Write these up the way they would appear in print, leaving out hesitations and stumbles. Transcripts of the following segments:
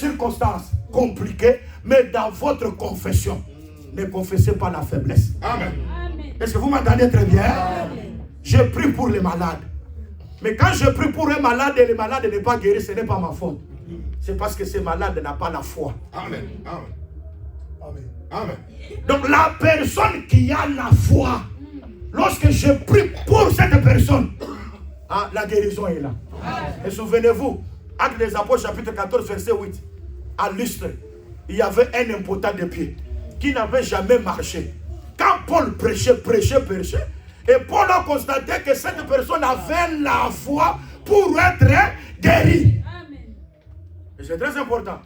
circonstances compliquées, mais dans votre confession, ne confessez pas la faiblesse. Amen. Est-ce que vous m'entendez très bien? Amen. Je prie pour les malades. Mais quand je prie pour un malade et le malade n'est pas guéri, ce n'est pas ma faute. C'est parce que ce malade n'a pas la foi. Amen. Amen. Amen. Amen. Donc la personne qui a la foi, lorsque je prie pour cette personne, la guérison est là. Et souvenez-vous, Actes des Apôtres chapitre 14 verset 8, à Lystre, il y avait un impotent de pied qui n'avait jamais marché. Quand Paul prêchait, et Paul a constaté que cette personne avait la foi pour être guérie. Et c'est très important.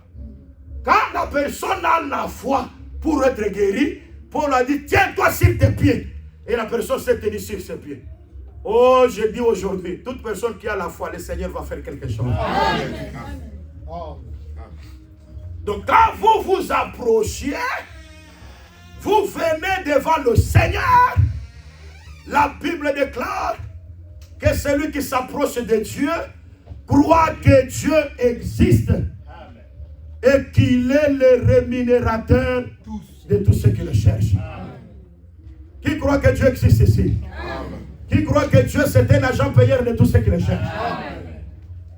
Quand la personne a la foi pour être guérie, Paul a dit, tiens-toi sur tes pieds. Et la personne s'est tenue sur ses pieds. Oh, je dis aujourd'hui, toute personne qui a la foi, le Seigneur va faire quelque chose. Amen. Donc quand vous vous approchez, vous venez devant le Seigneur. La Bible déclare que celui qui s'approche de Dieu croit que Dieu existe. Et qu'il est le rémunérateur de tous ceux qui le cherchent. Qui croit que Dieu existe ici? Qui croit que Dieu c'est un agent payeur de tous ceux qui le cherchent?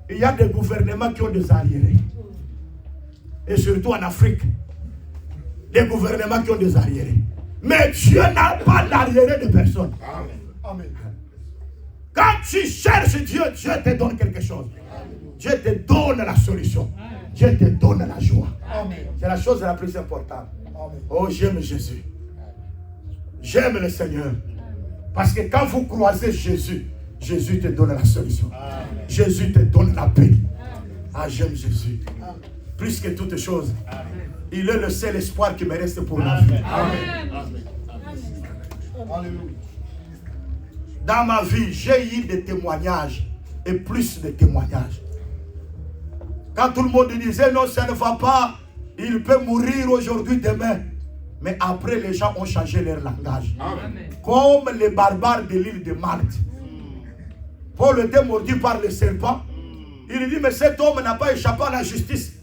Il y a des gouvernements qui ont des arriérés. Et surtout en Afrique, des gouvernements qui ont des arriérés. Mais Dieu n'a pas d'arriéré de personne. Amen. Quand tu cherches Dieu, Dieu te donne quelque chose. Dieu te donne la solution. Dieu te donne la joie. C'est la chose la plus importante. Oh, j'aime Jésus. J'aime le Seigneur. Parce que quand vous croisez Jésus, Jésus te donne la solution. Jésus te donne la paix. Ah, j'aime Jésus. Plus que toute chose. Il est le seul espoir qui me reste pour la vie. Dans ma vie, j'ai eu des témoignages et plus de témoignages. Quand tout le monde disait non, ça ne va pas, il peut mourir aujourd'hui, demain. Mais après, les gens ont changé leur langage. Amen. Comme les barbares de l'île de Malte. Paul était mordu par le serpent. Il dit, mais cet homme n'a pas échappé à la justice.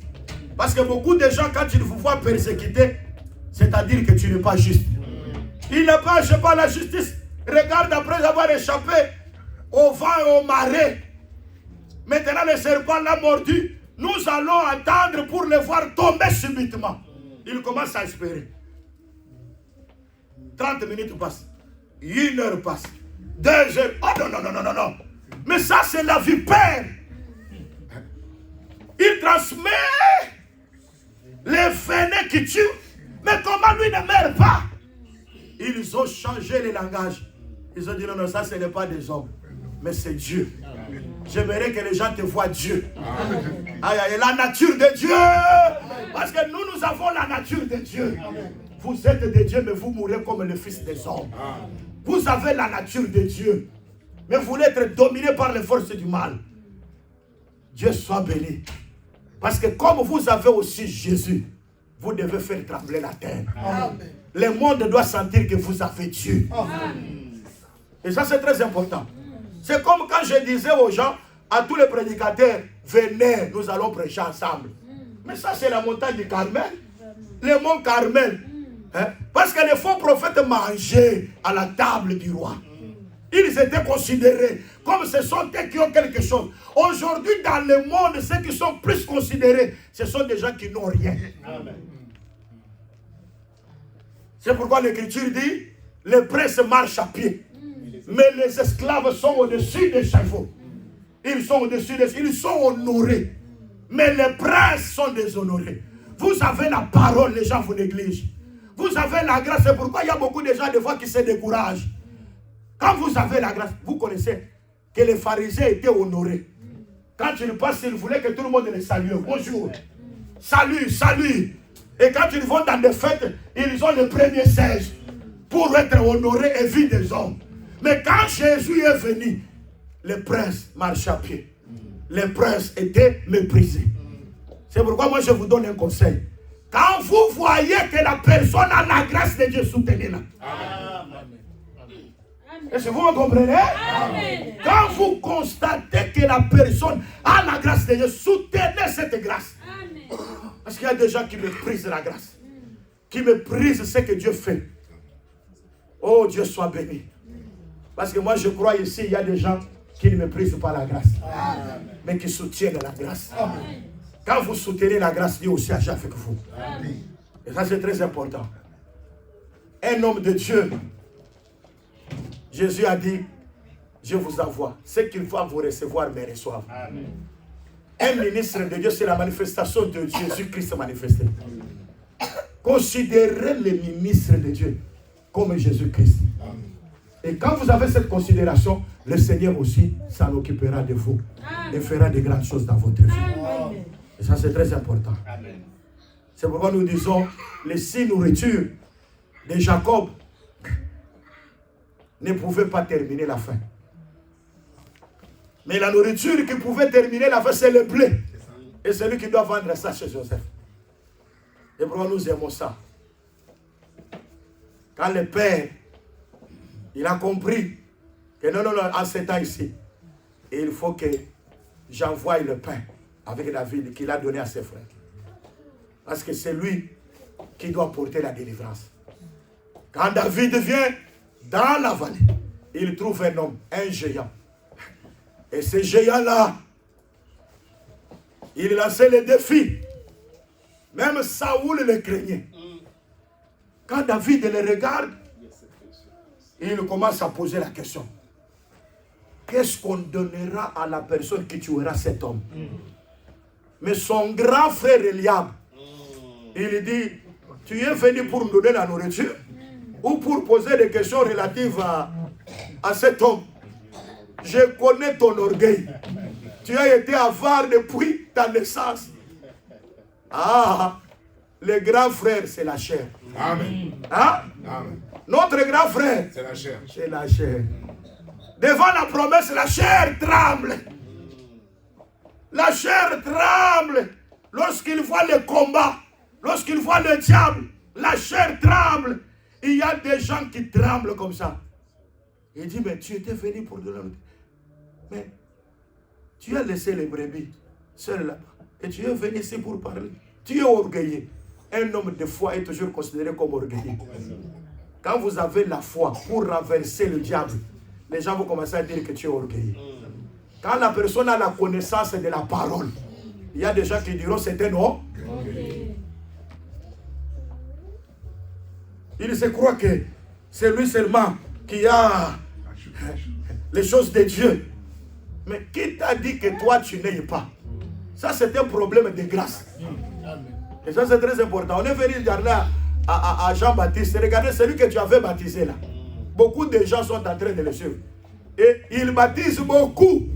Parce que beaucoup de gens, quand ils vous voient persécuter, c'est-à-dire que tu n'es pas juste. Il n'a pas échappé à la justice. Regarde, après avoir échappé au vent et au marais, maintenant le serpent l'a mordu. Nous allons attendre pour le voir tomber subitement. Il commence à espérer. 30 minutes passent. 1 heure passe. 2 heures. Oh non. Mais ça, c'est la vipère. Il transmet les venin qui tuent. Mais comment lui ne meurt pas? Ils ont changé le langage. Ils ont dit non, ça ce n'est pas des hommes. Mais c'est Dieu. J'aimerais que les gens te voient Dieu. Aïe, la nature de Dieu. Parce que nous avons la nature de Dieu. Vous êtes de Dieu, mais vous mourrez comme le fils des hommes. Vous avez la nature de Dieu. Mais vous voulez être dominé par les forces du mal. Dieu soit béni. Parce que comme vous avez aussi Jésus, vous devez faire trembler la terre. Amen. Le monde doit sentir que vous avez Dieu. Amen. Et ça c'est très important. C'est comme quand je disais aux gens, à tous les prédicateurs, venez, nous allons prêcher ensemble. Mais ça c'est la montagne du Carmel. Le mont Carmel. Hein? Parce que les faux prophètes mangeaient à la table du roi. Ils étaient considérés comme ce sont eux qui ont quelque chose. Aujourd'hui, dans le monde, ceux qui sont plus considérés, ce sont des gens qui n'ont rien. Amen. C'est pourquoi l'Écriture dit, les princes marchent à pied, mais les esclaves sont au-dessus des chevaux. Ils sont au-dessus des... Ils sont honorés, mais les princes sont déshonorés. Vous avez la parole, les gens vous négligent. Vous avez la grâce, c'est pourquoi il y a beaucoup de gens des fois qui se découragent. Quand vous avez la grâce, vous connaissez que les pharisiens étaient honorés. Quand ils passent, ils voulaient que tout le monde les salue. Bonjour. Salut, salut. Et quand ils vont dans des fêtes, ils ont le premier siège pour être honorés et vus des hommes. Mais quand Jésus est venu, les princes marchaient à pied. Les princes étaient méprisés. C'est pourquoi moi je vous donne un conseil. Quand vous voyez que la personne a la grâce de Dieu, soutenez-la. Est-ce que vous me comprenez? Amen. Quand vous constatez que la personne a la grâce de Dieu, soutenez cette grâce. Amen. Parce qu'il y a des gens qui méprisent la grâce. Qui méprisent ce que Dieu fait. Oh, Dieu soit béni. Parce que moi, je crois ici, il y a des gens qui ne méprisent pas la grâce. Amen. Mais qui soutiennent la grâce. Amen. Quand vous soutenez la grâce, Dieu aussi agit avec vous. Amen. Et ça, c'est très important. Un homme de Dieu, Jésus a dit, je vous envoie. Ceux qui vont vous recevoir me reçoivent. Amen. Un ministre de Dieu, c'est la manifestation de Jésus-Christ manifesté. Considérez les ministres de Dieu comme Jésus-Christ. Et quand vous avez cette considération, le Seigneur aussi s'en occupera de vous. Amen. Et fera de grandes choses dans votre vie. Amen. Et ça, c'est très important. Amen. C'est pourquoi nous disons, les 6 nourritures de Jacob ne pouvaient pas terminer la faim. Mais la nourriture qui pouvait terminer la faim, c'est le blé. Et c'est lui qui doit vendre ça chez Joseph. Et pourquoi nous aimons ça? Quand le père, il a compris que non, en ce temps ici, et il faut que j'envoie le pain avec David qu'il a donné à ses frères. Parce que c'est lui qui doit porter la délivrance. Quand David vient dans la vallée, il trouve un homme, un géant. Et ce géant-là, il lançait le défi. Même Saoul le craignait. Quand David le regarde, il commence à poser la question. Qu'est-ce qu'on donnera à la personne qui tuera cet homme? Mais son grand frère Eliab, il dit, tu es venu pour nous donner la nourriture ou pour poser des questions relatives à cet homme? Je connais ton orgueil. Tu as été avare depuis ta naissance. Ah, le grand frère, c'est la chair. Amen. Hein? Amen. Notre grand frère, c'est la chair. C'est la chair. Devant la promesse, la chair tremble. La chair tremble. Lorsqu'il voit le combat, lorsqu'il voit le diable, la chair tremble. Il y a des gens qui tremblent comme ça. Il dit, mais tu étais venu pour de l'autre. Mais tu as laissé les brebis seules là. Et tu es venu ici pour parler. Tu es orgueilleux. Un homme de foi est toujours considéré comme orgueilleux. Quand vous avez la foi pour renverser le diable, les gens vont commencer à dire que tu es orgueilleux. Quand la personne a la connaissance de la parole, il y a des gens qui diront c'est un homme. Il se croit que c'est lui seulement qui a les choses de Dieu. Mais qui t'a dit que toi tu n'es pas? Ça c'est un problème de grâce. Et ça c'est très important. On est venu regarder à Jean-Baptiste. Regardez celui que tu avais baptisé là. Beaucoup de gens sont en train de le suivre. Et il baptise beaucoup.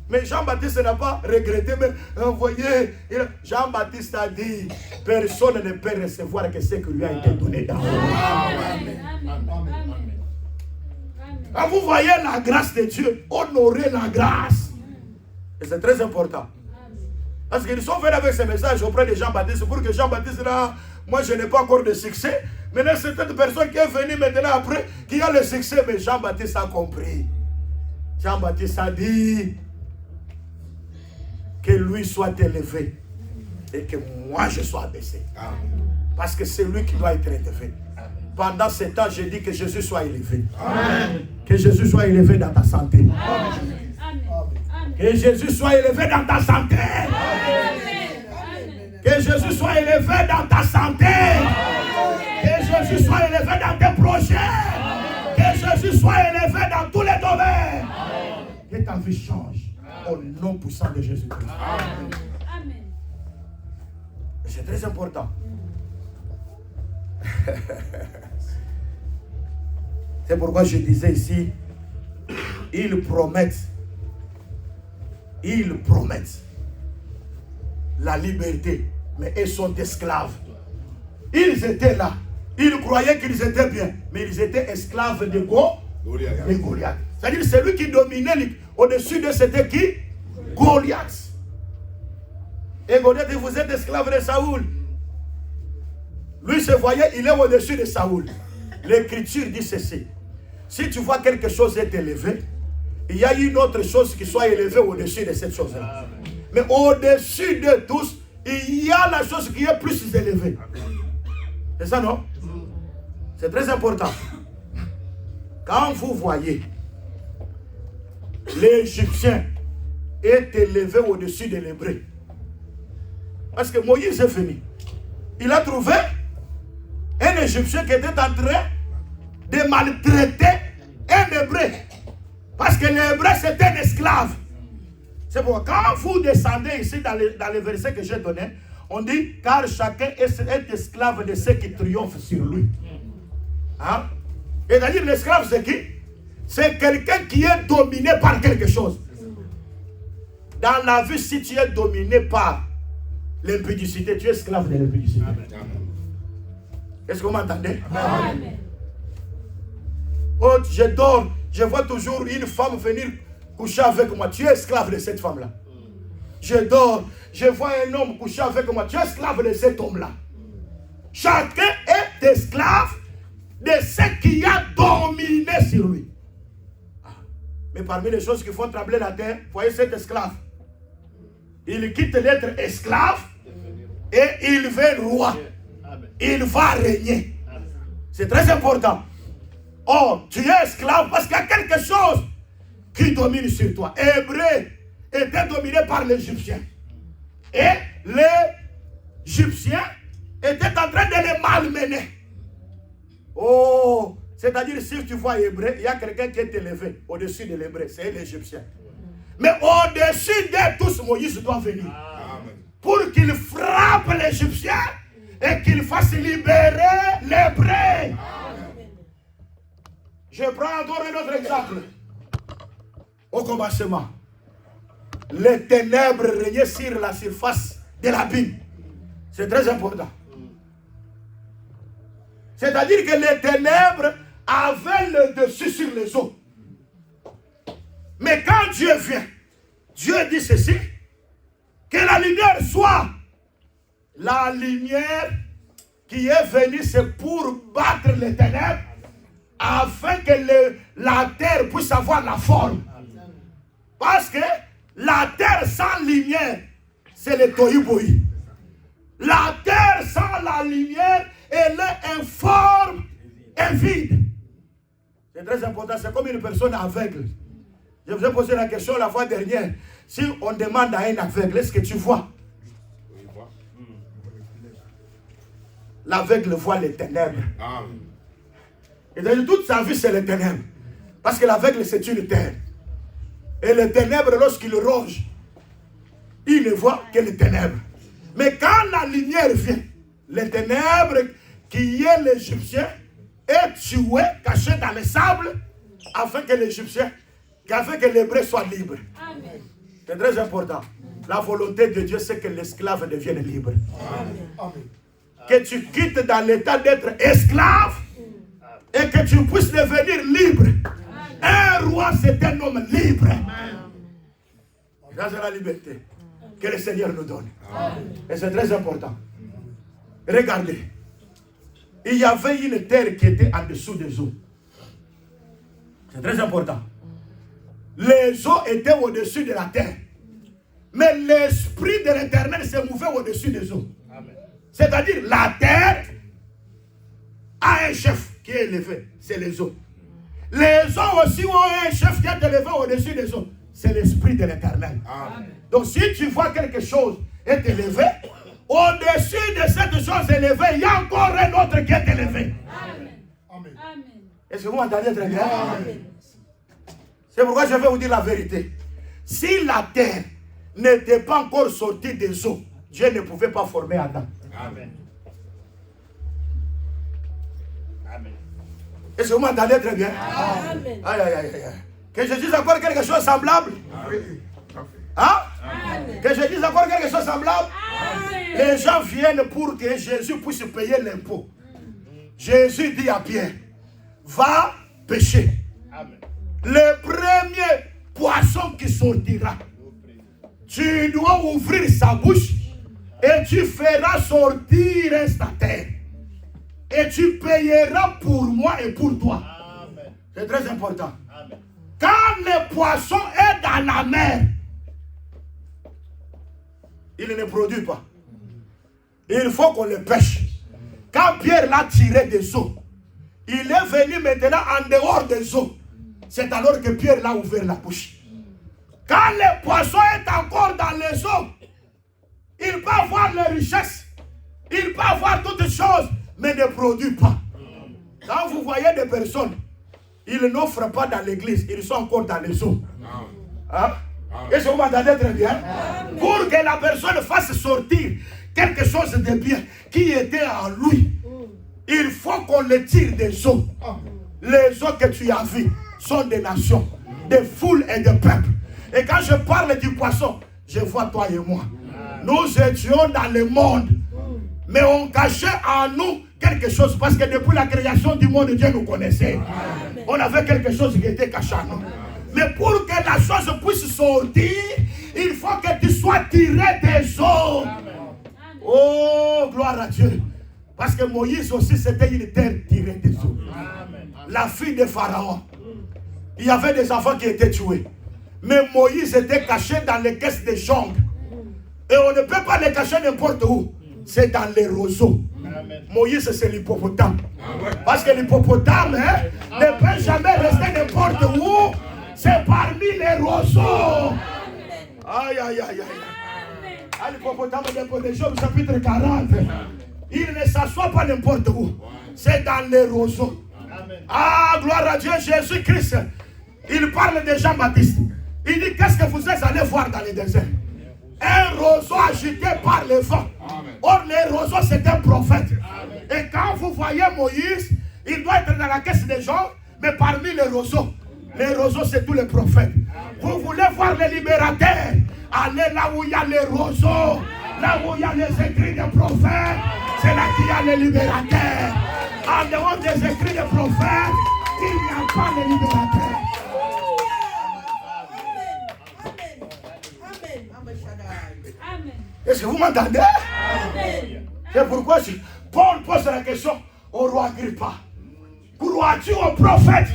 Mais Jean-Baptiste n'a pas regretté, mais envoyé. Jean-Baptiste a dit, personne ne peut recevoir que ce qui lui a été donné d'en haut. Quand vous voyez la grâce de Dieu, honorez la grâce. Et c'est très important. Parce qu'ils sont venus avec ce message auprès de Jean-Baptiste pour que Jean-Baptiste là, moi je n'ai pas encore de succès. Maintenant c'est cette personne qui est venue maintenant après, qui a le succès, mais Jean-Baptiste a compris. Jean-Baptiste a dit que lui soit élevé et que moi je sois abaissé. Parce que c'est lui qui doit être élevé. Pendant ce temps, je dis que Jésus soit élevé. Amen. Que Jésus soit élevé dans ta santé. Amen. Que Jésus soit élevé dans ta santé. Amen. Que Jésus soit élevé dans ta santé. Amen. Que Jésus soit élevé dans tes projets. Amen. Que Jésus soit élevé dans tous les domaines. Amen. Que ta vie change au nom puissant de Jésus-Christ. Amen. C'est très important. C'est pourquoi je disais ici, ils promettent la liberté, mais ils sont esclaves. Ils étaient là, ils croyaient qu'ils étaient bien, mais ils étaient esclaves de Goliath. C'est-à-dire celui qui dominait au-dessus de c'était qui? Goliath. Et Goliath dit, vous êtes esclaves de Saoul. Lui se voyait, il est au-dessus de Saoul. L'écriture dit ceci. Si tu vois quelque chose est élevé, il y a une autre chose qui soit élevée au-dessus de cette chose-là. Mais au-dessus de tous, il y a la chose qui est plus élevée. C'est ça, non? C'est très important. Quand vous voyez l'Égyptien est élevé au-dessus de l'Hébreu, parce que Moïse est venu, il a trouvé un Égyptien qui était en train de maltraiter un Hébreu, parce que l'Hébreu c'était un esclave. C'est pourquoi quand vous descendez ici dans le verset que j'ai donné, on dit car chacun est esclave de ceux qui triomphent sur lui. Hein? Et c'est-à-dire l'esclave c'est qui? C'est quelqu'un qui est dominé par quelque chose. Dans la vie, si tu es dominé par l'impudicité, tu es esclave de l'impudicité. Est-ce que vous m'entendez? Amen. Oh, je dors, je vois toujours une femme venir coucher avec moi. Tu es esclave de cette femme-là. Je dors, je vois un homme coucher avec moi. Tu es esclave de cet homme-là. Chacun est esclave de ce qui a dominé sur lui. Mais parmi les choses qui font trembler la terre, voyez cet esclave. Il quitte l'être esclave et il devient roi. Il va régner. C'est très important. Oh, tu es esclave parce qu'il y a quelque chose qui domine sur toi. Hébreu était dominé par l'Égyptien. Et l'Égyptien était en train de les malmener. Oh, c'est-à-dire si tu vois Hébreu, il y a quelqu'un qui est élevé au-dessus de l'Hébreu, c'est l'Égyptien. Mais au-dessus de tous, Moïse doit venir. Pour qu'il frappe l'Égyptien et qu'il fasse libérer l'Hébreu. Je prends encore un autre exemple. Au commencement, les ténèbres régnaient sur la surface de l'abîme. C'est très important. C'est-à-dire que les ténèbres avaient le dessus sur les eaux. Mais quand Dieu vient, Dieu dit ceci, que la lumière soit. La lumière qui est venue, c'est pour battre les ténèbres, afin que la terre puisse avoir la forme. Parce que la terre sans lumière, c'est le tohu-bohu. La terre sans la lumière, elle est informe et vide. C'est très important, c'est comme une personne aveugle. Je vous ai posé la question la fois dernière. Si on demande à un aveugle, est-ce que tu vois? L'aveugle voit les ténèbres. Et dans toute sa vie, c'est les ténèbres. Parce que l'aveugle, c'est une terre. Et les ténèbres, lorsqu'il ronge, il ne voit que les ténèbres. Mais quand la lumière vient, les ténèbres qui est l'Égyptien est tué, caché dans le sable, afin que l'Égyptien, afin que l'Hébreu soit libre. C'est très important. La volonté de Dieu, c'est que l'esclave devienne libre. Amen. Que tu quittes dans l'état d'être esclave et que tu puisses devenir libre. Un roi, c'est un homme libre. Ça, c'est la liberté que le Seigneur nous donne. Et c'est très important. Regardez. Il y avait une terre qui était en dessous des eaux. C'est très important. Les eaux étaient au-dessus de la terre. Mais l'esprit de l'Éternel se mouvait au-dessus des eaux. C'est-à-dire la terre a un chef qui est élevé, c'est les eaux. Les eaux aussi ont un chef qui est élevé au-dessus des eaux, c'est l'esprit de l'Éternel. Donc si tu vois quelque chose est élevé, au-dessus de cette chose élevée, il y a encore un autre qui est élevé. Amen. Est-ce que vous m'entendez très bien? C'est pourquoi je vais vous dire la vérité. Si la terre n'était pas encore sortie des eaux, Dieu ne pouvait pas former Adam. Amen. Amen. Est-ce que vous m'entendez très bien? Amen. Aïe, aïe, aïe, aïe. Que je dise encore quelque chose de semblable? Hein? Amen. Que je dise encore quelque chose de semblable? Amen. Les gens viennent pour que Jésus puisse payer l'impôt. Jésus dit à Pierre, va pêcher. Amen. Le premier poisson qui sortira, tu dois ouvrir sa bouche et tu feras sortir ta terre. Et tu payeras pour moi et pour toi. Amen. C'est très important. Amen. Quand le poisson est dans la mer, il ne produit pas. il faut qu'on le pêche. Quand Pierre l'a tiré des eaux, il est venu maintenant en dehors des eaux. C'est alors que Pierre l'a ouvert la bouche. Quand le poisson est encore dans les eaux, il peut avoir les richesses, il peut avoir toutes choses, mais ne produit pas. Quand vous voyez des personnes, ils n'offrent pas dans l'église, ils sont encore dans les eaux. Hein? Est-ce que vous m'entendez très bien? Pour que la personne fasse sortir quelque chose de bien qui était en lui, il faut qu'on le tire des eaux. Les eaux que tu as vues sont des nations, des foules et des peuples. Et quand je parle du poisson, je vois toi et moi. Nous étions dans le monde, mais on cachait en nous quelque chose, parce que depuis la création du monde, Dieu nous connaissait. On avait quelque chose qui était caché en nous. Mais pour que la chose puisse sortir, il faut que tu sois tiré des eaux. Oh, gloire à Dieu. Parce que Moïse aussi, c'était une terre tirée des eaux. La fille de Pharaon. Il y avait des enfants qui étaient tués. Mais Moïse était caché dans les caisses des jungles. Et on ne peut pas les cacher n'importe où. C'est dans les roseaux. Moïse, c'est l'hippopotame. Parce que l'hippopotame ne peut jamais rester n'importe où. C'est parmi les roseaux. Aïe, aïe, aïe, aïe. L'hippopotame de Job, chapitre 40. Il ne s'assoit pas n'importe où. C'est dans les roseaux. Ah, gloire à Dieu, Jésus-Christ. Il parle de Jean-Baptiste. Il dit, qu'est-ce que vous êtes allé voir dans le désert? Un roseau agité par le vent. Or, le roseau, c'est un prophète. Et quand vous voyez Moïse, il doit être dans la caisse des gens, mais parmi les roseaux, c'est tous les prophètes. Vous voulez voir les libérateurs? Allez là où il y a les roseaux, là où il y a les écrits des prophètes, c'est là qu'il y a les libérateurs. En dehors des écrits des prophètes, il n'y a pas de libérateurs. Est-ce que vous m'entendez? C'est pourquoi Paul pose la question au roi Agrippa. Crois-tu au prophète?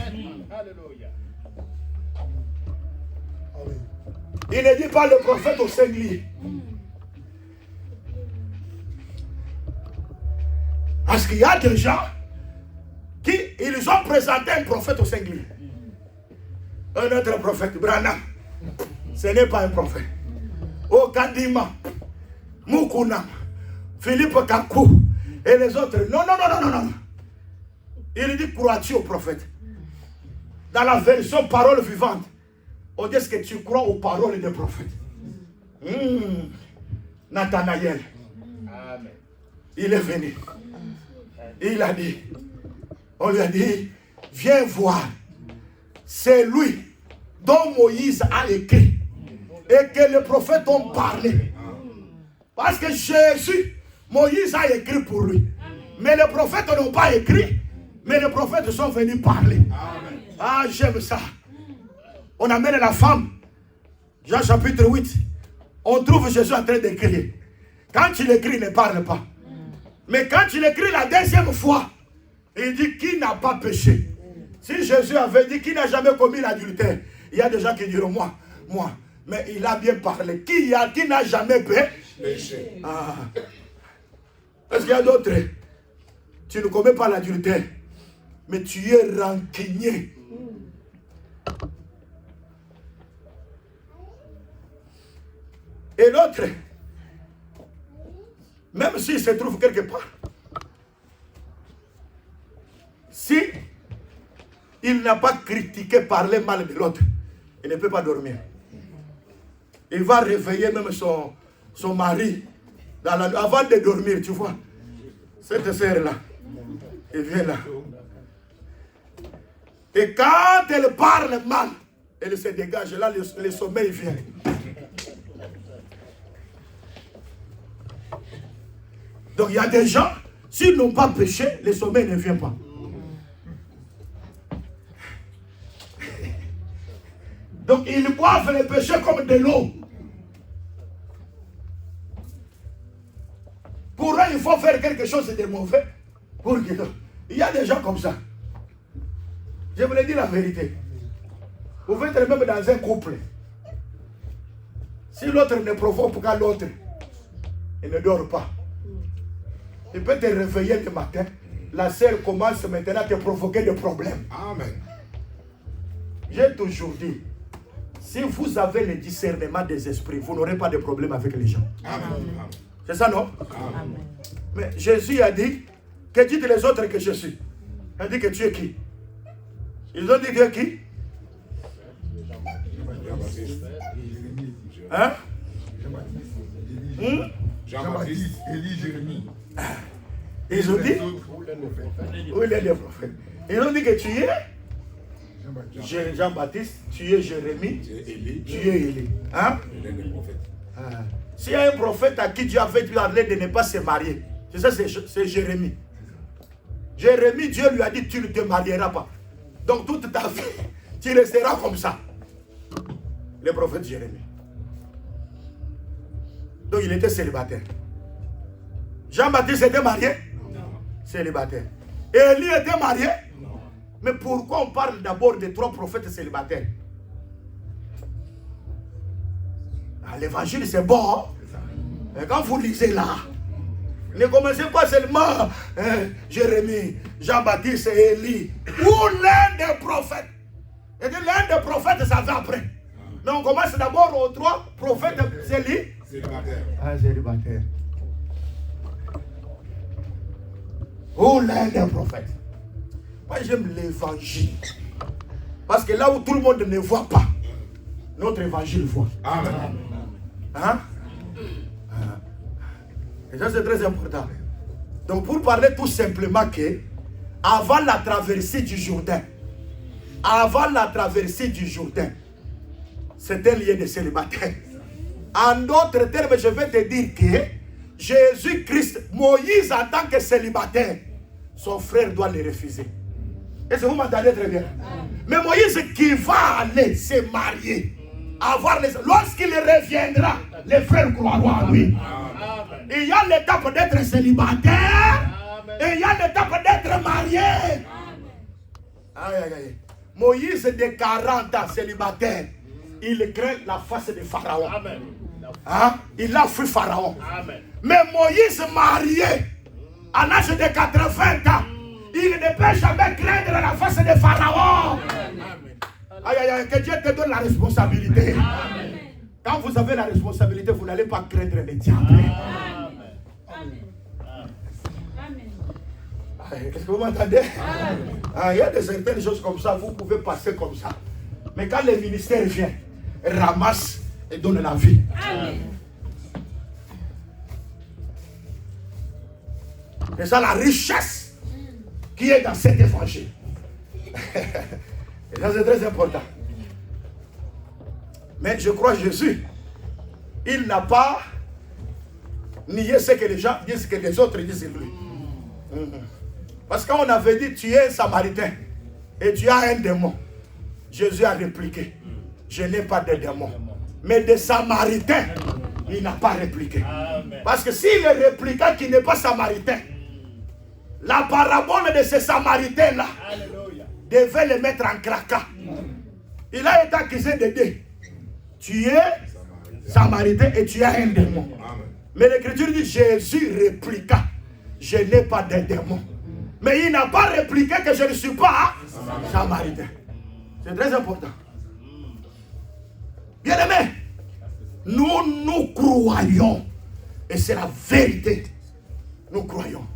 Il ne dit pas le prophète au sanglier. Parce qu'il y a des gens qui ils ont présenté un prophète au sanglier. Un autre prophète, Branham, ce n'est pas un prophète. Okadima, Moukounam, Philippe Kakou et les autres. Non. Il dit, crois-tu au prophète? Dans la version parole vivante, on dit, est-ce que tu crois aux paroles des prophètes? Nathanaël, il est venu. Il a dit, on lui a dit, viens voir. C'est lui dont Moïse a écrit et que les prophètes ont parlé. Parce que Jésus, Moïse a écrit pour lui. Mais les prophètes n'ont pas écrit, mais les prophètes sont venus parler. Ah, j'aime ça. On amène la femme, Jean chapitre 8. On trouve Jésus en train d'écrire. Quand il écrit, il ne parle pas. Mais quand il écrit la deuxième fois, il dit qui n'a pas péché. Si Jésus avait dit qui n'a jamais commis l'adultère, il y a des gens qui diront moi. Mais il a bien parlé. Qui n'a jamais péché? Ah. Parce qu'il y a d'autres. Tu ne commets pas l'adultère, mais tu es rancunier. Et l'autre, même s'il se trouve quelque part, si il n'a pas critiqué, parlé mal de l'autre, il ne peut pas dormir. Il va réveiller même son mari avant de dormir, tu vois. Cette sœur-là, elle vient là. Et quand elle parle mal, elle se dégage. Là, le sommeil vient. Donc il y a des gens, s'ils n'ont pas péché, le sommeil ne vient pas. Donc ils boivent le péché comme de l'eau. Pour eux, il faut faire quelque chose de mauvais. Il y a des gens comme ça. Je vous le dis la vérité. Vous pouvez être même dans un couple. Si l'autre ne provoque pas l'autre, il ne dort pas. Il peut te réveiller le matin. La sœur commence maintenant à te provoquer des problèmes. Amen. J'ai toujours dit, si vous avez le discernement des esprits, vous n'aurez pas de problème avec les gens. Amen. C'est ça, non? Amen. Mais Jésus a dit, que dites les autres que je suis? Il a dit que tu es qui? Ils ont dit que qui? Hein? Jean-Baptiste, Élie, Jérémie. Ils ont dit? Où il est le prophète? Ils ont dit que tu es Jean-Baptiste, tu es Jérémie, tu es Élie. Hein? S'il y a un prophète à qui Dieu avait parlé de ne pas se marier, c'est ça, c'est Jérémie. Jérémie, Dieu lui a dit, tu ne te marieras pas. Donc toute ta vie, tu resteras comme ça. Le prophète Jérémie. Donc il était célibataire. Jean-Baptiste était marié? Non. Célibataire. Élie était marié? Non. Mais pourquoi on parle d'abord des 3 prophètes célibataires? L'évangile c'est bon. Hein? Et quand vous lisez là, ne commencez pas seulement Jérémie, Jean-Baptiste et Élie. Ou l'un des prophètes. Et l'un des prophètes ça va après. Mais on commence d'abord aux 3 prophètes célibataire. Ah, célibataire. Ou l'un des prophètes. Moi j'aime l'évangile. Parce que là où tout le monde ne voit pas, notre évangile voit. Amen. Hein? Et ça c'est très important. Donc pour parler tout simplement que avant la traversée du Jourdain, c'était un lieu de célibataire. En d'autres termes, je vais te dire que Jésus-Christ, Moïse en tant que célibataire, son frère doit le refuser. Est-ce que vous m'entendez très bien? Mais Moïse qui va aller se marier, lorsqu'il reviendra, les frères croiront en lui. Il y a l'étape d'être célibataire et il y a l'étape d'être marié. Aïe, aïe, aïe. Moïse de 40 ans célibataire, il craint la face de Pharaon. Hein? Il a fui Pharaon. Amen. Mais Moïse marié à l'âge de 80 ans, il ne peut jamais craindre la face de Pharaon. Amen. Aïe, aïe, aïe, que Dieu te donne la responsabilité. Amen. Quand vous avez la responsabilité, vous n'allez pas craindre le diable. Amen. Est-ce que vous m'entendez? Il y a de certaines choses comme ça, vous pouvez passer comme ça. Mais quand le ministère vient, ramasse et donne la vie. Amen. C'est ça la richesse qui est dans cet évangile. Et ça c'est très important. Mais je crois Jésus, il n'a pas nié ce que les gens disent, que les autres disent de lui. Parce qu'on avait dit, tu es un Samaritain et tu as un démon. Jésus a répliqué, je n'ai pas de démon. Mais des Samaritains, il n'a pas répliqué. Parce que s'il répliqua qu'il n'est pas Samaritain, la parabole de ces Samaritains-là devait le mettre en cracas. Il a été accusé de deux. Tu es Samaritain et tu as un démon. Mais l'Écriture dit, Jésus répliqua, je n'ai pas de démon. Mais il n'a pas répliqué que je ne suis pas Samaritain. C'est très important. Bien-aimés, nous croyons, et c'est la vérité, nous croyons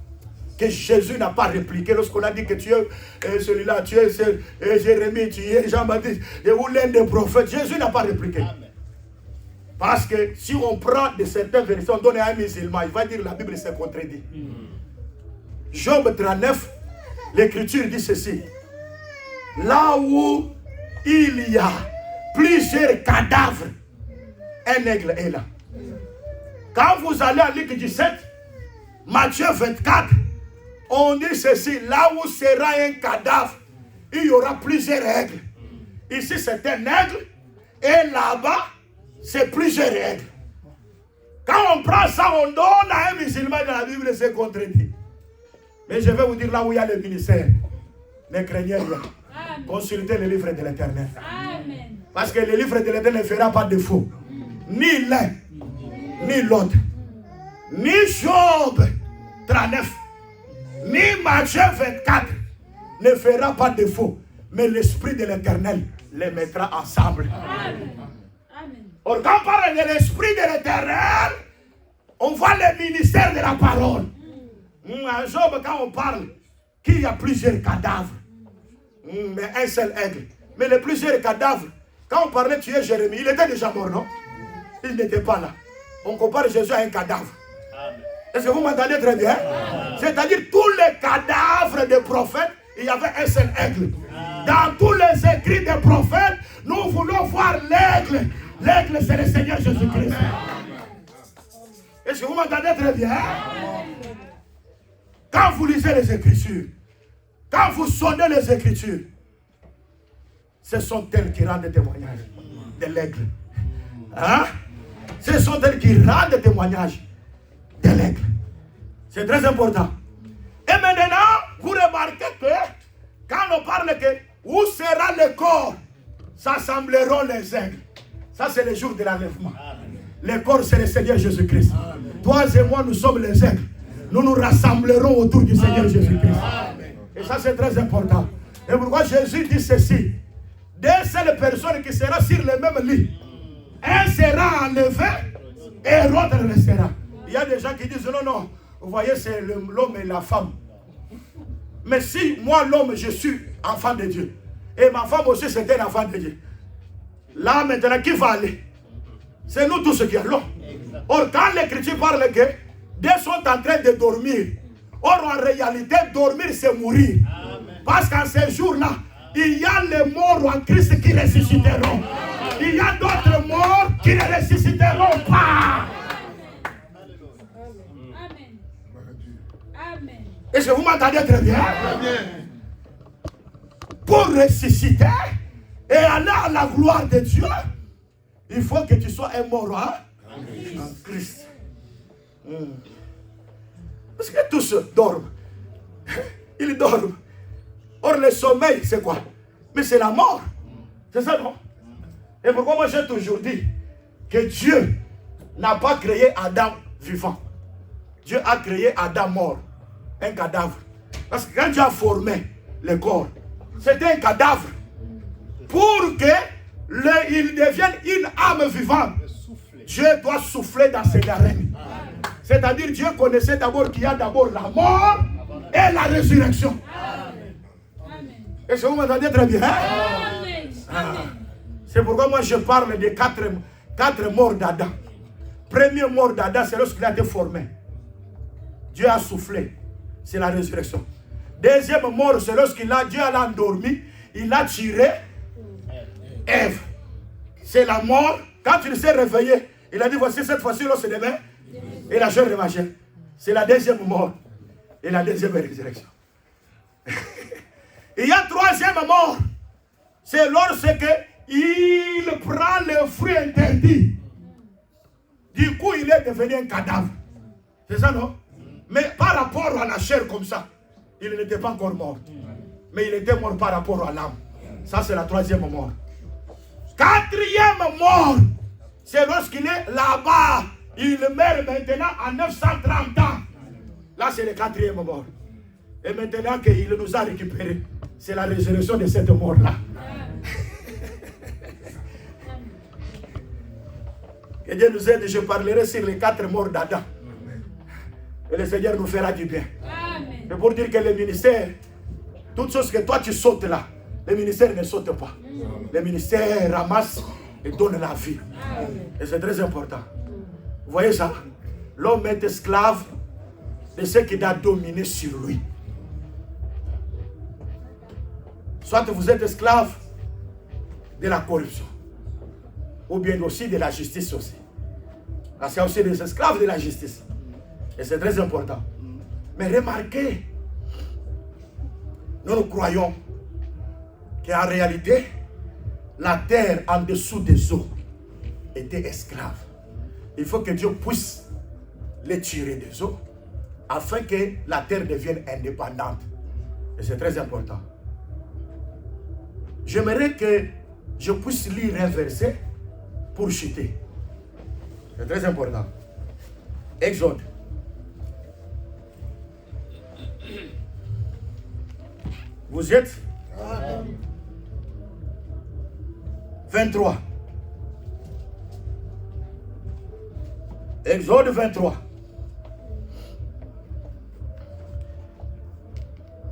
que Jésus n'a pas répliqué lorsqu'on a dit que tu es celui-là, tu es Jérémie, tu es Jean-Baptiste, ou l'un des prophètes. Jésus n'a pas répliqué. Amen. Parce que si on prend de certaines versions, on donne à un musulman, il va dire la Bible s'est contredit. Job 39, l'Écriture dit ceci. Là où il y a plusieurs cadavres, un aigle est là. Quand vous allez à Luc 17, Matthieu 24, on dit ceci, là où sera un cadavre, il y aura plusieurs aigles. Ici c'est un aigle, et là-bas, c'est plusieurs aigles. Quand on prend ça, on donne à un musulman dans la Bible, c'est contredit. Mais je vais vous dire là où il y a le ministère. Ne craignez rien. Consultez le livre de l'Éternel. Parce que le livre de l'Éternel ne fera pas défaut. Ni l'un, ni l'autre. Ni Job 39, ni Matthieu 24 ne fera pas défaut, mais l'Esprit de l'Éternel les mettra ensemble. Amen. Amen. Or, quand on parle de l'Esprit de l'Éternel, on voit le ministère de la parole. En Job, quand on parle qu'il y a plusieurs cadavres, mais un seul aigle. Mais les plusieurs cadavres, quand on parlait de tuer Jérémie, il était déjà mort, non? Il n'était pas là. On compare Jésus à un cadavre. Est-ce que vous m'entendez très bien? C'est-à-dire tous les cadavres des prophètes, il y avait un seul aigle. Dans tous les écrits des prophètes, nous voulons voir l'aigle. L'aigle, c'est le Seigneur Jésus-Christ. Est-ce que vous m'entendez très bien? Quand vous lisez les Écritures, quand vous sonnez les Écritures, ce sont elles qui rendent témoignage de l'aigle. Hein? Ce sont elles qui rendent témoignage de l'aigle. C'est très important. Et maintenant, vous remarquez que quand on parle que où sera le corps, s'assembleront les aigles. Ça, c'est le jour de l'enlèvement. Le corps, c'est le Seigneur Jésus-Christ. Toi et moi, nous sommes les aigles. Nous nous rassemblerons autour du Seigneur Jésus-Christ. Et ça, c'est très important. Et pourquoi Jésus dit ceci? Deux seules personnes qui seront sur le même lit. Un sera enlevé et l'autre restera. Il y a des gens qui disent non, non. Vous voyez, c'est l'homme et la femme. Mais si moi, l'homme, je suis enfant de Dieu, et ma femme aussi, c'était un enfant de Dieu. Là, maintenant, qui va aller? C'est nous tous qui allons. Or, quand l'Écriture parle que deux sont en train de dormir, or, en réalité, dormir, c'est mourir. Parce qu'en ces jours-là, il y a les morts en Christ qui ressusciteront. Il y a d'autres morts qui ne ressusciteront pas. Amen. Amen. Est-ce que vous m'entendez très bien? Pour ressusciter et aller à la gloire de Dieu, il faut que tu sois un mort en Christ. Parce que tous dorment. Ils dorment. Or, le sommeil, c'est quoi? Mais c'est la mort. C'est ça, non? Et pourquoi moi j'ai toujours dit que Dieu n'a pas créé Adam vivant. Dieu a créé Adam mort. Un cadavre. Parce que quand Dieu a formé le corps, c'était un cadavre. Pour qu'il devienne une âme vivante, Dieu doit souffler dans ses narines. C'est-à-dire Dieu connaissait d'abord qu'il y a d'abord la mort et la résurrection. Est-ce que vous m'entendez très bien? C'est pourquoi moi je parle des quatre morts d'Adam. Premier mort d'Adam, c'est lorsqu'il a été formé. Dieu a soufflé. C'est la résurrection. Deuxième mort, c'est lorsqu'Dieu a endormi. Il a tiré Ève. C'est la mort. Quand il s'est réveillé, il a dit voici cette fois-ci, c'est demain. Et la chair remarchait. C'est la deuxième mort. Et la deuxième résurrection. Il y a troisième mort. C'est lorsque il prend le fruit interdit. Du coup, il est devenu un cadavre. C'est ça, non? Mais par rapport à la chair comme ça, il n'était pas encore mort. Mais il était mort par rapport à l'âme. Ça, c'est la troisième mort. Quatrième mort, c'est lorsqu'il est là-bas. Il meurt maintenant à 930 ans. Là, c'est le quatrième mort. Et maintenant qu'il nous a récupérés, c'est la résurrection de cette mort-là. Que Dieu nous aide, je parlerai sur les 4 morts d'Adam. Et le Seigneur nous fera du bien. C'est pour dire que le ministère, toutes choses que toi tu sautes là, le ministère ne saute pas. Le ministère ramasse et donne la vie. Et c'est très important. Vous voyez ça? L'homme est esclave de ce qui a dominé sur lui. Soit vous êtes esclave de la corruption, ou bien aussi de la justice aussi. Parce qu'il y a aussi des esclaves de la justice. Et c'est très important. Mais remarquez, nous croyons qu'en réalité, la terre en dessous des eaux était esclave. Il faut que Dieu puisse les tirer des eaux afin que la terre devienne indépendante. Et c'est très important. J'aimerais que je puisse lire un verset pour chuter. C'est très important. Exode. Vous êtes? Amen. 23. Exode 23.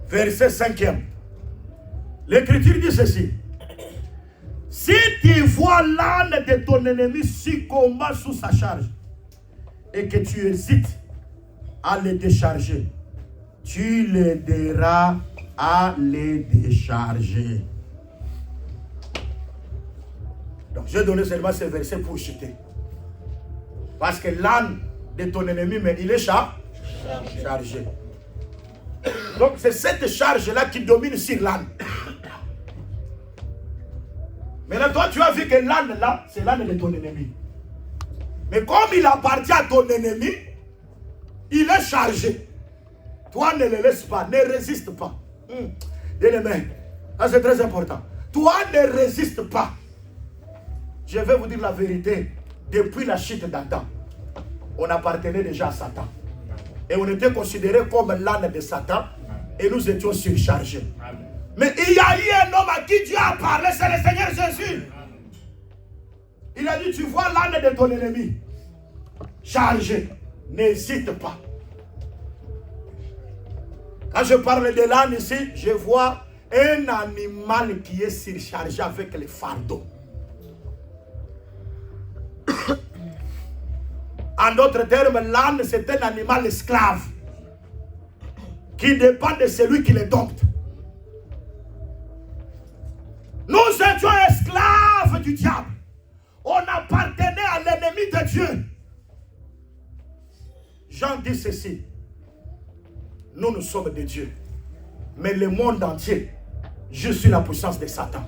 Verset 5e. L'Écriture dit ceci. Si tu vois l'âne de ton ennemi succomber sous sa charge et que tu hésites à le décharger, tu l'aideras à le décharger. Donc, j'ai donné seulement ce verset pour chuter. Parce que l'âne de ton ennemi, mais il est chargé. Donc, c'est cette charge-là qui domine sur l'âne. Maintenant, toi, tu as vu que l'âne là, c'est l'âne de ton ennemi. Mais comme il appartient à ton ennemi, il est chargé. Toi, ne le laisse pas, ne résiste pas. Bien-aimé, ça c'est très important. Toi, ne résiste pas. Je vais vous dire la vérité. Depuis la chute d'Adam, on appartenait déjà à Satan. Et on était considéré comme l'âne de Satan. Et nous étions surchargés. Mais il y a eu un homme à qui Dieu a parlé, c'est le Seigneur Jésus. Il a dit, tu vois l'âne de ton ennemi. Chargé. N'hésite pas. Quand je parle de l'âne ici, je vois un animal qui est surchargé avec les fardeaux. En d'autres termes, l'âne c'est un animal esclave qui dépend de celui qui le dompte. Nous étions esclaves du diable. On appartenait à l'ennemi de Dieu. Jean dit ceci. Nous sommes de Dieu. Mais le monde entier, je suis la puissance de Satan.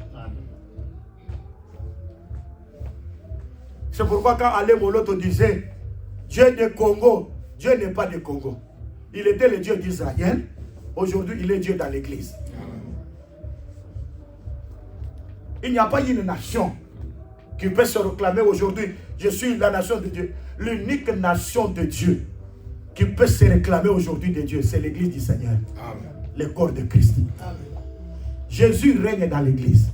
C'est pourquoi quand Alain Moloto disait Dieu de Congo, Dieu n'est pas de Congo. Il était le Dieu d'Israël. Aujourd'hui, il est Dieu dans l'église. Il n'y a pas une nation qui peut se réclamer aujourd'hui. Je suis la nation de Dieu. L'unique nation de Dieu qui peut se réclamer aujourd'hui de Dieu, c'est l'église du Seigneur. Amen. Le corps de Christ. Amen. Jésus règne dans l'église.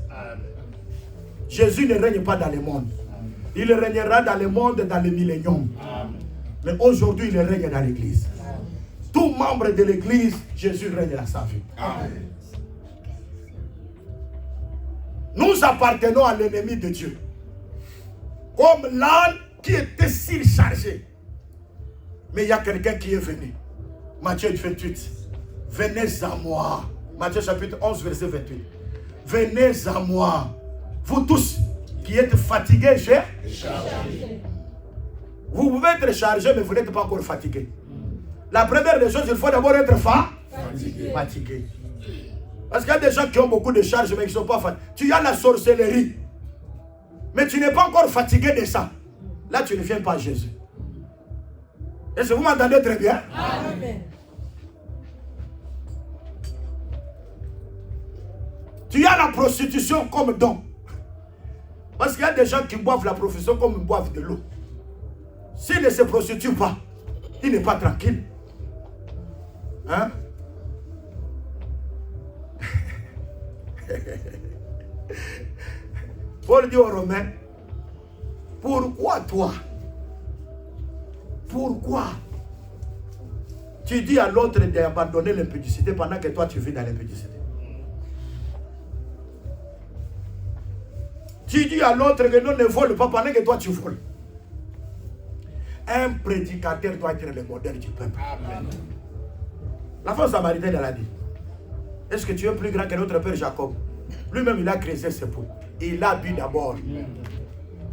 Jésus ne règne pas dans le monde. Amen. Il régnera dans le monde dans le millénium. Amen. Mais aujourd'hui, il règne dans l'église. Tout membre de l'église, Jésus règne dans sa vie. Amen. Nous appartenons à l'ennemi de Dieu. Comme l'âne qui était surchargé. Mais il y a quelqu'un qui est venu. Matthieu 28. Venez à moi. Matthieu chapitre 11, verset 28. Venez à moi. Vous tous qui êtes fatigués, chargés. Vous pouvez être chargé, mais vous n'êtes pas encore fatigué. La première des choses, il faut d'abord être fatigué. Parce qu'il y a des gens qui ont beaucoup de charges, mais qui ne sont pas fatigués. Tu as la sorcellerie. Mais tu n'es pas encore fatigué de ça. Là, tu ne viens pas à Jésus. Est-ce que vous m'entendez très bien? Amen. Tu as la prostitution comme don. Parce qu'il y a des gens qui boivent la prostitution comme ils boivent de l'eau. S'il ne se prostitue pas, il n'est pas tranquille. Hein? Paul dit aux Romains, pourquoi toi? Pourquoi tu dis à l'autre d'abandonner l'impudicité pendant que toi tu vis dans l'impudicité? Tu dis à l'autre que non, ne vole pas pendant que toi tu voles. Un prédicateur doit être le modèle du peuple. Amen. La femme samaritaine, elle a dit, est-ce que tu es plus grand que notre père Jacob? Lui-même, il a creusé ses poux. Il a bu d'abord.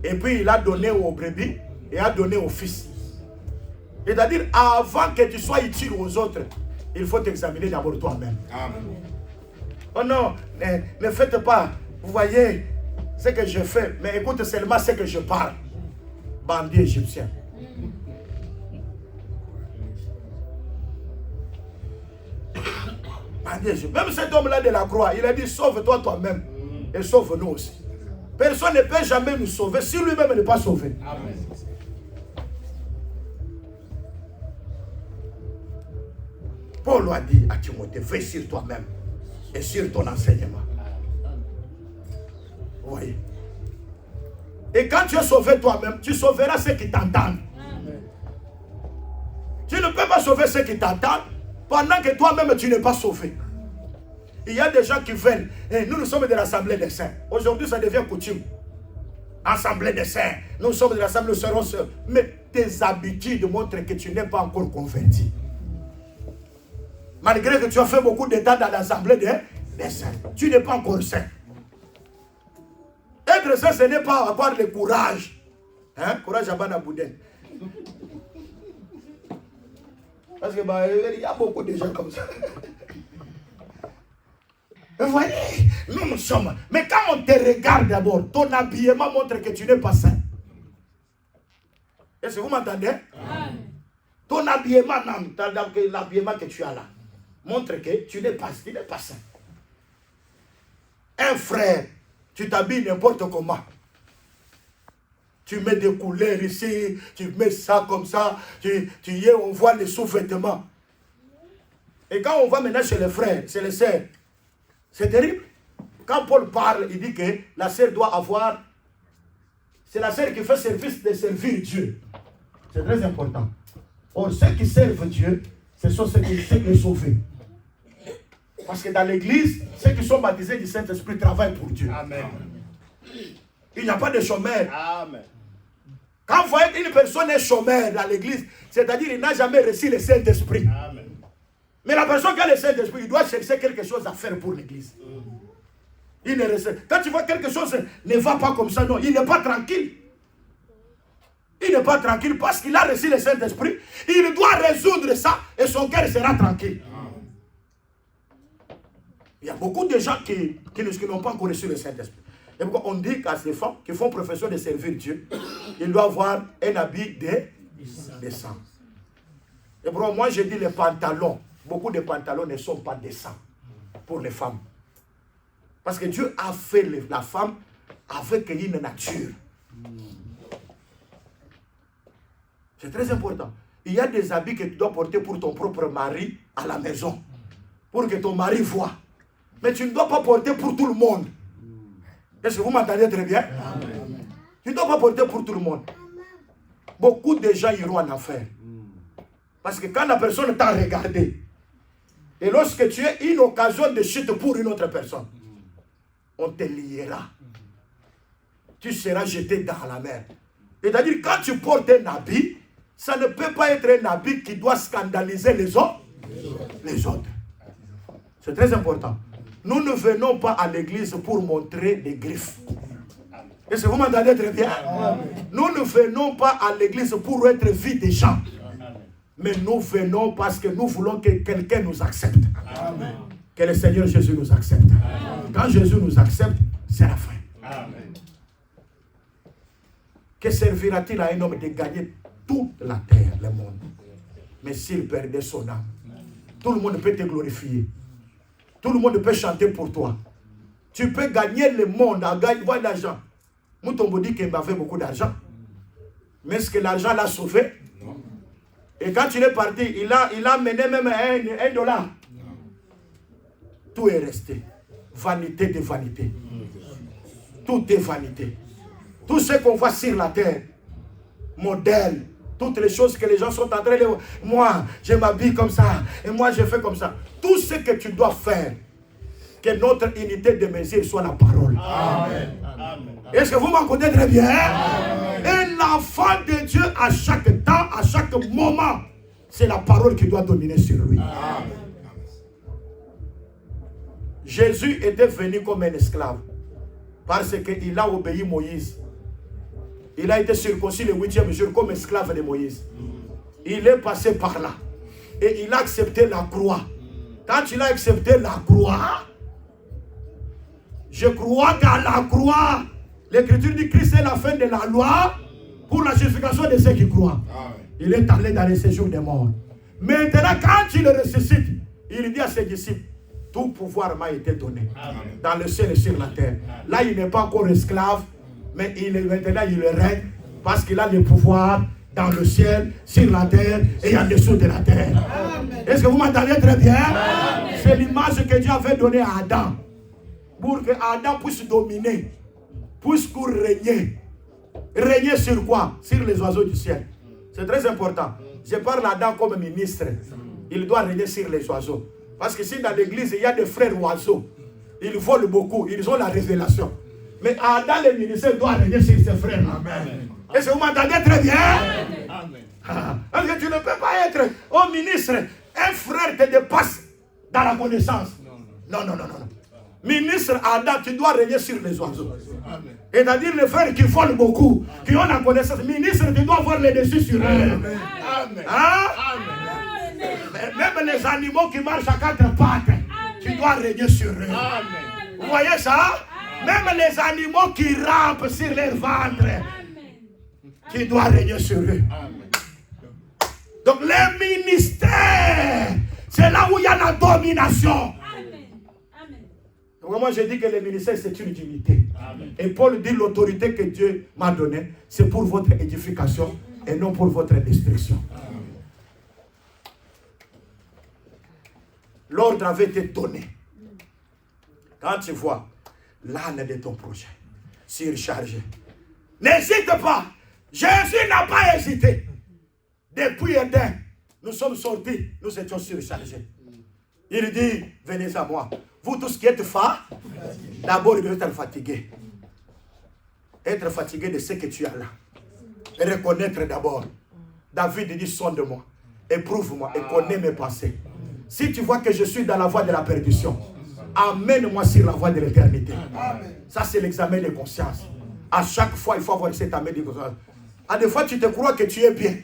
Et puis, il a donné aux brebis et a donné aux fils. C'est-à-dire, avant que tu sois utile aux autres, il faut t'examiner d'abord toi-même. Amen. Oh non, ne faites pas. Vous voyez ce que je fais, mais écoute seulement ce que je parle. Bandit égyptien. Même cet homme-là de la croix, il a dit sauve-toi toi-même et sauve-nous aussi. Personne ne peut jamais nous sauver si lui-même n'est pas sauvé. Amen. Paul a dit à Timothée, veille sur toi-même et sur ton enseignement. Vous voyez? Et quand tu es sauvé toi-même, tu sauveras ceux qui t'entendent. Tu ne peux pas sauver ceux qui t'entendent pendant que toi-même tu n'es pas sauvé. Il y a des gens qui veulent. Et nous sommes de l'Assemblée des Saints. Aujourd'hui, ça devient coutume. Assemblée des Saints. Nous sommes de l'Assemblée, nous serons seuls. Mais tes habitudes montrent que tu n'es pas encore converti. Malgré que tu as fait beaucoup de temps dans l'Assemblée des Saints, tu n'es pas encore saint. Être saint, ce n'est pas avoir le courage. Hein? Courage à Banabouden. Parce que il y a beaucoup de gens comme ça. Vous voyez, nous sommes. Mais quand on te regarde d'abord, ton habillement montre que tu n'es pas saint. Est-ce que vous m'entendez? Ton habillement, l'habillement que tu as là, montre que tu n'es pas saint. Un frère, tu t'habilles n'importe comment. Tu mets des couleurs ici, tu mets ça comme ça, on voit les sous-vêtements. Et quand on va maintenant chez les frères, chez les sœurs, c'est terrible. Quand Paul parle, il dit que la sœur doit avoir... C'est la sœur qui fait service de servir Dieu. C'est très important. Or, ceux qui servent Dieu, ce sont ceux qui sont sauvés. Parce que dans l'église, ceux qui sont baptisés du Saint-Esprit travaillent pour Dieu. Amen. Il n'y a pas de chômeur. Amen. Quand vous voyez qu'une personne est chômeur dans l'église, c'est-à-dire qu'il n'a jamais reçu le Saint-Esprit. Amen. Mais la personne qui a le Saint-Esprit, il doit chercher quelque chose à faire pour l'église. Il ne reste... Quand tu vois quelque chose ne va pas comme ça, non, il n'est pas tranquille. Il n'est pas tranquille parce qu'il a reçu le Saint-Esprit. Il doit résoudre ça et son cœur sera tranquille. Il y a beaucoup de gens qui n'ont pas encore reçu le Saint-Esprit. Et pourquoi on dit qu'à ces femmes qui font profession de servir Dieu, ils doivent avoir un habit décent. Et pourquoi moi je dis les pantalons. Beaucoup de pantalons ne sont pas décents pour les femmes. Parce que Dieu a fait la femme avec une nature. C'est très important. Il y a des habits que tu dois porter pour ton propre mari à la maison. Pour que ton mari voie. Mais tu ne dois pas porter pour tout le monde. Est-ce que vous m'entendez très bien? Amen. Tu ne dois pas porter pour tout le monde. Beaucoup de gens iront en enfer. Parce que quand la personne t'a regardé, et lorsque tu es une occasion de chute pour une autre personne, on te liera. Tu seras jeté dans la mer. C'est-à-dire, quand tu portes un habit, ça ne peut pas être un habit qui doit scandaliser les autres. C'est très important. Nous ne venons pas à l'église pour montrer des griffes. Est-ce que vous m'entendez très bien? Amen. Nous ne venons pas à l'église pour être vus des gens. Mais nous venons parce que nous voulons que quelqu'un nous accepte. Amen. Que le Seigneur Jésus nous accepte. Amen. Quand Jésus nous accepte, c'est la fin. Amen. Que servira-t-il à un homme de gagner toute la terre, le monde, mais s'il perdait son âme? Tout le monde peut te glorifier. Tout le monde peut chanter pour toi. Tu peux gagner le monde en gagnant de l'argent. Moutombo dit qu'il avait beaucoup d'argent. Mais est-ce que l'argent l'a sauvé? Non. Et quand il est parti, il a mené même un dollar. Non. Tout est resté. Vanité de vanité. Tout est vanité. Tout ce qu'on voit sur la terre, modèle, toutes les choses que les gens sont en train de... Moi, je m'habille comme ça. Et moi, je fais comme ça. Tout ce que tu dois faire, que notre unité de mesure soit la parole. Amen. Est-ce que vous m'en connaissez très bien? Amen. Et l'enfant de Dieu, à chaque temps, à chaque moment, c'est la parole qui doit dominer sur lui. Amen. Jésus était venu comme un esclave parce qu'il a obéi Moïse. Il a été circoncis le 8e jour comme esclave de Moïse. Il est passé par là. Et il a accepté la croix. Quand il a accepté la croix, je crois qu'à la croix, l'Écriture dit que Christ est la fin de la loi pour la justification de ceux qui croient. Il est allé dans le séjour des morts. Maintenant, quand il ressuscite, il dit à ses disciples, tout pouvoir m'a été donné. Amen. Dans le ciel et sur la terre. Là, il n'est pas encore esclave, mais maintenant il règne parce qu'il a le pouvoir dans le ciel, sur la terre et en dessous de la terre. Est-ce que vous m'entendez très bien? Amen. C'est l'image que Dieu avait donnée à Adam. Pour que Adam puisse dominer. Puisse régner. Régner sur quoi? Sur les oiseaux du ciel. C'est très important. Je parle d'Adam comme ministre. Il doit régner sur les oiseaux. Parce que si dans l'église, il y a des frères oiseaux, ils volent beaucoup, ils ont la révélation. Mais Adam, le ministère, doit régner sur ses frères. Amen. Est-ce que vous m'entendez très bien? Amen. Parce que tu ne peux pas être au ministre, un frère te dépasse dans la connaissance. Non. Ministre Adam, tu dois régner sur les oiseaux. C'est-à-dire les frères qui volent beaucoup, qui ont la connaissance. Ministre, tu dois avoir les dessus sur eux. Amen. Hein? Même les animaux qui marchent à quatre pattes, tu dois régner sur eux. Amen. Vous voyez ça? Même les animaux qui rampent sur leur ventre, tu dois régner sur eux. Amen. Donc les ministères, c'est là où il y a la domination. Donc moi je dis que le ministère c'est une dignité. Amen. Et Paul dit l'autorité que Dieu m'a donnée, c'est pour votre édification et non pour votre destruction. Amen. L'ordre avait été donné. Quand tu vois l'âne de ton projet surchargé, n'hésite pas. Jésus n'a pas hésité. Depuis Éden, nous sommes sortis, nous étions surchargés. Il dit, venez à moi. Vous tous qui êtes fatigués, d'abord il doit être fatigué. Être fatigué de ce que tu as là. Et reconnaître d'abord. David dit, sonde-moi, éprouve-moi et connais mes pensées. Si tu vois que je suis dans la voie de la perdition, amène-moi sur la voie de l'éternité. Ça c'est l'examen de conscience. À chaque fois, il faut avoir cet examen de conscience. À des fois, tu te crois que tu es bien.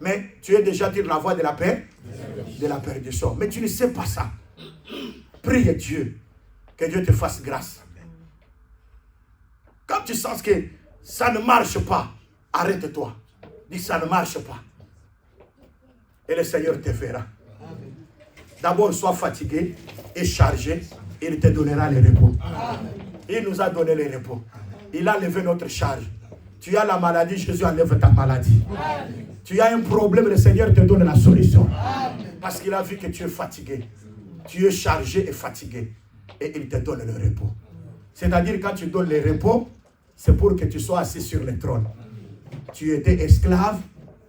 Mais tu es déjà sur la voie de la paix, de la perdition. Mais tu ne sais pas ça. Prie Dieu, que Dieu te fasse grâce. Quand tu sens que ça ne marche pas, arrête-toi. Dis ça ne marche pas. Et le Seigneur te verra. D'abord, sois fatigué et chargé. Il te donnera le repos. Il nous a donné le repos. Il a levé notre charge. Tu as la maladie, Jésus enlève ta maladie. Tu as un problème, le Seigneur te donne la solution. Parce qu'il a vu que tu es fatigué. Tu es chargé et fatigué. Et il te donne le repos. C'est-à-dire quand tu donnes le repos, c'est pour que tu sois assis sur le trône. Tu étais esclave.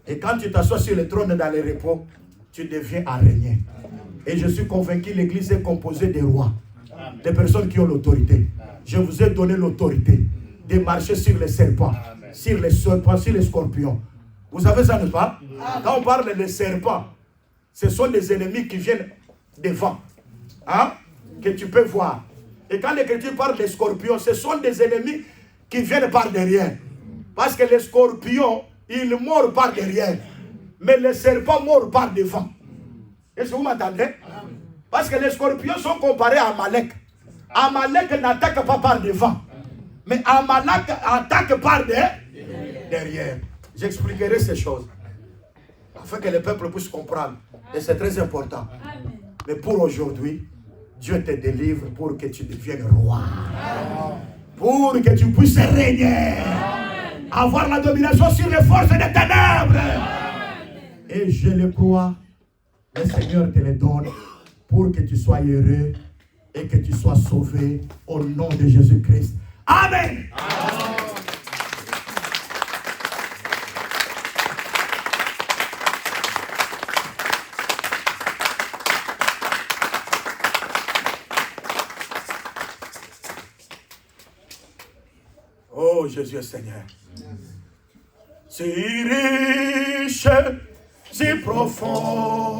Et quand tu t'assois sur le trône dans le repos, tu deviens à régner. Et je suis convaincu que l'église est composée des rois. Des personnes qui ont l'autorité. Je vous ai donné l'autorité de marcher sur les serpents, sur les serpents, sur les scorpions. Vous savez ça, n'est-ce pas? Quand on parle des serpents, ce sont des ennemis qui viennent devant, hein, que tu peux voir. Et quand l'Écriture parle des scorpions, ce sont des ennemis qui viennent par derrière. Parce que les scorpions, ils mordent par derrière. Mais les serpents mordent par devant. Est-ce que vous m'entendez? Parce que les scorpions sont comparés à Amalek. Amalek n'attaque pas par devant. Mais Amalek attaque par derrière. J'expliquerai ces choses. Afin que le peuple puisse comprendre. Et c'est très important. Mais pour aujourd'hui, Dieu te délivre pour que tu deviennes roi. Pour que tu puisses régner. Avoir la domination sur les forces des ténèbres. Et je le crois. Le Seigneur te le donne pour que tu sois heureux et que tu sois sauvé au nom de Jésus-Christ. Amen. Oh Jésus Seigneur. Si riche, si profond.